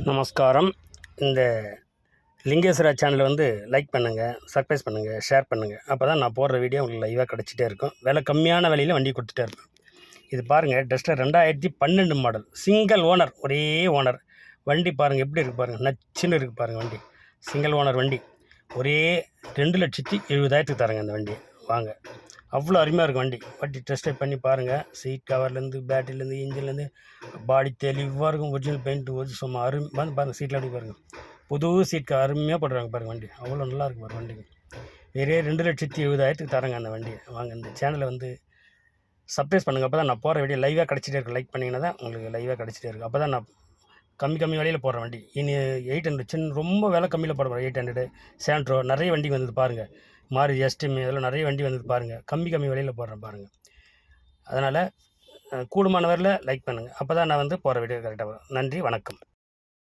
நமஸ்காரம். இந்த லிங்கேஸ்வரா சேனலை வந்து லைக் பண்ணுங்கள், சப்ஸ்கிரைப் பண்ணுங்கள், ஷேர் பண்ணுங்கள். அப்போ தான் நான் போடுற வீடியோ உங்களுக்கு லைவாக கிடச்சிட்டே இருக்கும். விலை கம்மியான விலையில் வண்டி கொடுத்துட்டே இருப்பேன். இது பாருங்கள், டஸ்டர் 2012 மாடல், சிங்கிள் ஓனர், ஒரே ஓனர் வண்டி. பாருங்கள் எப்படி இருக்குது பாருங்கள், நச்சுன்னு இருக்குது பாருங்கள் வண்டி. சிங்கிள் ஓனர் வண்டி, ஒரே 2,70,000 தரேங்க இந்த வண்டி. வாங்க, அவ்வளோ அருமையாக இருக்கும் வண்டி. வண்டி டெஸ்ட் ட்ரைவ் பண்ணி பாருங்கள். சீட் கவர்லேருந்து, பேட்டரிலேருந்து, இன்ஜின்லேருந்து, பாடி தெளிவாக இருக்கும். ஒரிஜினல் பெயிண்ட் சும்மா வந்து பாருங்கள். சீட்டில் அப்படி பாருங்கள், புது சீட் அருமையாக போடுறாங்க பாருங்கள். வண்டி அவ்வளோ நல்லா இருக்கும் பாருங்கள் வண்டிக்கு. வேறே 2,70,000 தரேங்க அந்த வண்டி. வாங்க, இந்த சேனலை வந்து சப்ஸ்கிரைப் பண்ணுங்கள். அப்போ தான் நான் போகிற வீடியோ லைவாக கிடச்சிட்டே இருக்கும். லைக் பண்ணிங்கன்னா தான் உங்களுக்கு லைவாக கிடச்சிட்டே இருக்கும். அப்போ தான் நான் கம்மி விலையில் போடுற வண்டி. இனி 800 சின்ன ரொம்ப விலை கம்மியில் போட போகிறேன். 800 சேண்ட்ரோ நிறைய வண்டி வந்தது பாருங்கள். மாருதி எஸ்டிமி இதெல்லாம் நிறைய வண்டி வந்தது பாருங்கள். கம்மி விலையில் போடுறேன் பாருங்கள். அதனால் கூடுமானவரில் லைக் பண்ணுங்கள். அப்போ தான் நான் வந்து போகிற வீடியோ கரெக்டாக வரும். நன்றி, வணக்கம்.